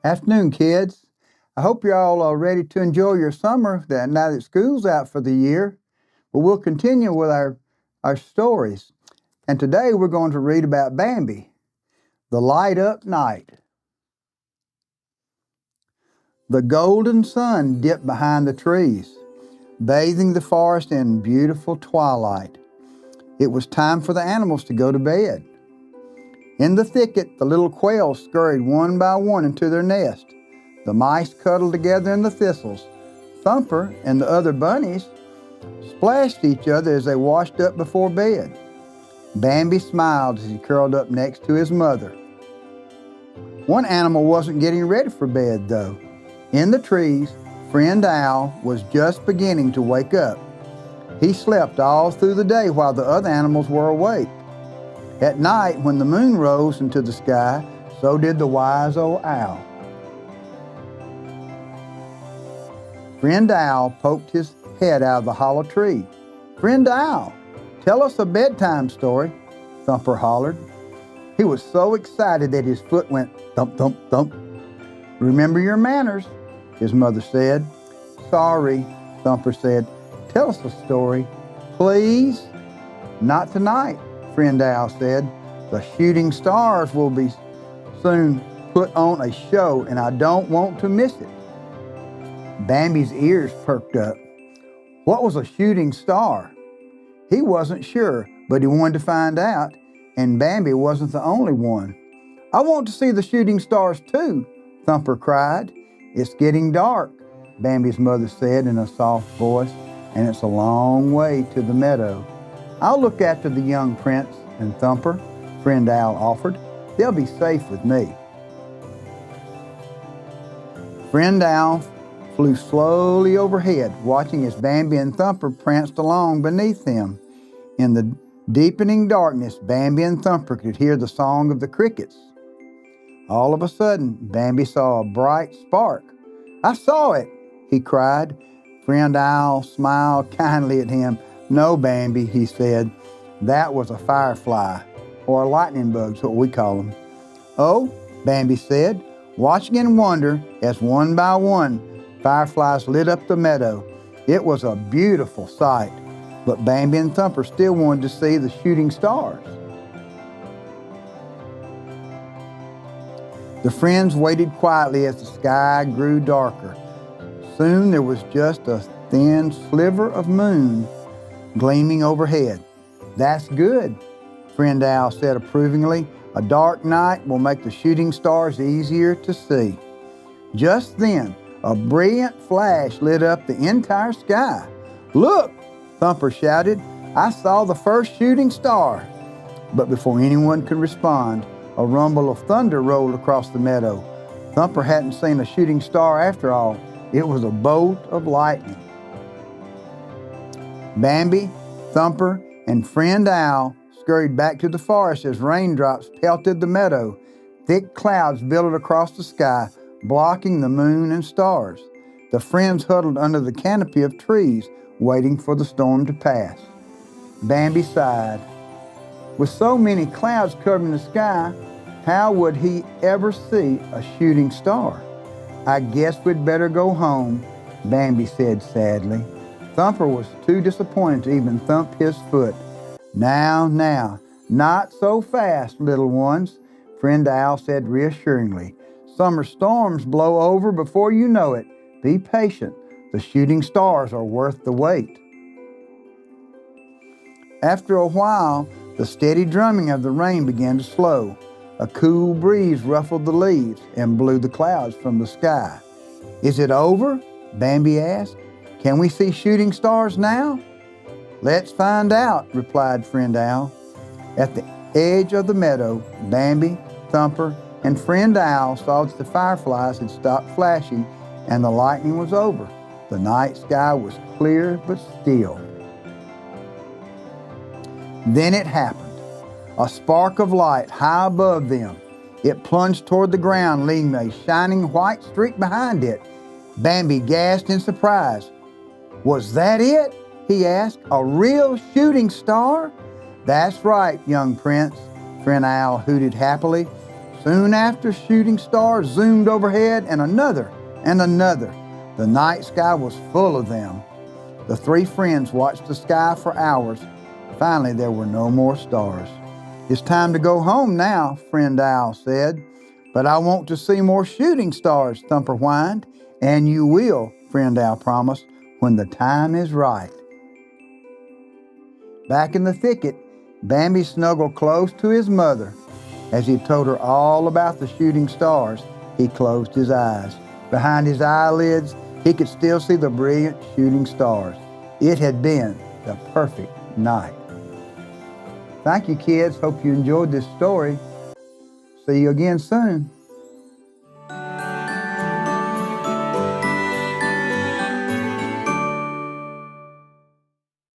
Afternoon, kids. I hope you're all ready to enjoy your summer now that school's out for the year. But we'll continue with our stories. And today we're going to read about Bambi, the light up night. The golden sun dipped behind the trees, bathing the forest in beautiful twilight. It was time for the animals to go to bed. In the thicket, the little quails scurried one by one into their nest. The mice cuddled together in the thistles. Thumper and the other bunnies splashed each other as they washed up before bed. Bambi smiled as he curled up next to his mother. One animal wasn't getting ready for bed, though. In the trees, Friend Owl was just beginning to wake up. He slept all through the day while the other animals were awake. At night, when the moon rose into the sky, so did the wise old owl. Friend Owl poked his head out of the hollow tree. "Friend Owl, tell us a bedtime story," Thumper hollered. He was so excited that his foot went thump, thump, thump. "Remember your manners," his mother said. "Sorry," Thumper said. "Tell us a story, please." "Not tonight," Friend Owl said. "The shooting stars will be soon put on a show, and I don't want to miss it." Bambi's ears perked up. What was a shooting star? He wasn't sure, but he wanted to find out, and Bambi wasn't the only one. "I want to see the shooting stars too," Thumper cried. "It's getting dark," Bambi's mother said in a soft voice, "and it's a long way to the meadow." "I'll look after the young prince and Thumper," Friend Owl offered. "They'll be safe with me." Friend Owl flew slowly overhead, watching as Bambi and Thumper pranced along beneath him. In the deepening darkness, Bambi and Thumper could hear the song of the crickets. All of a sudden, Bambi saw a bright spark. "I saw it," he cried. Friend Owl smiled kindly at him. "No, Bambi," he said. "That was a firefly, or a lightning bug's what we call them." "Oh," Bambi said, watching in wonder as one by one fireflies lit up the meadow. It was a beautiful sight, but Bambi and Thumper still wanted to see the shooting stars. The friends waited quietly as the sky grew darker. Soon there was just a thin sliver of moon gleaming overhead. "That's good," Friend Owl said approvingly. "A dark night will make the shooting stars easier to see." Just then, a brilliant flash lit up the entire sky. "Look!" Thumper shouted. "I saw the first shooting star." But before anyone could respond, a rumble of thunder rolled across the meadow. Thumper hadn't seen a shooting star after all. It was a bolt of lightning. Bambi, Thumper, and Friend Owl scurried back to the forest as raindrops pelted the meadow. Thick clouds billowed across the sky, blocking the moon and stars. The friends huddled under the canopy of trees, waiting for the storm to pass. Bambi sighed. With so many clouds covering the sky, how would he ever see a shooting star? "I guess we'd better go home," Bambi said sadly. Thumper was too disappointed to even thump his foot. Now, not so fast, little ones," Friend Owl said reassuringly. "Summer storms blow over before you know it. Be patient. The shooting stars are worth the wait." After a while, the steady drumming of the rain began to slow. A cool breeze ruffled the leaves and blew the clouds from the sky. "Is it over?" Bambi asked. "Can we see shooting stars now?" "Let's find out," replied Friend Owl. At the edge of the meadow, Bambi, Thumper, and Friend Owl saw that the fireflies had stopped flashing and the lightning was over. The night sky was clear but still. Then it happened. A spark of light high above them. It plunged toward the ground, leaving a shining white streak behind it. Bambi gasped in surprise. "Was that it?" he asked. "A real shooting star?" "That's right, young prince," Friend Owl hooted happily. Soon after, shooting stars zoomed overhead, and another and another. The night sky was full of them. The three friends watched the sky for hours. Finally, there were no more stars. "It's time to go home now," Friend Owl said. "But I want to see more shooting stars," Thumper whined. "And you will," Friend Owl promised, "when the time is right." Back in the thicket, Bambi snuggled close to his mother. As he told her all about the shooting stars, he closed his eyes. Behind his eyelids, he could still see the brilliant shooting stars. It had been the perfect night. Thank you, kids. Hope you enjoyed this story. See you again soon.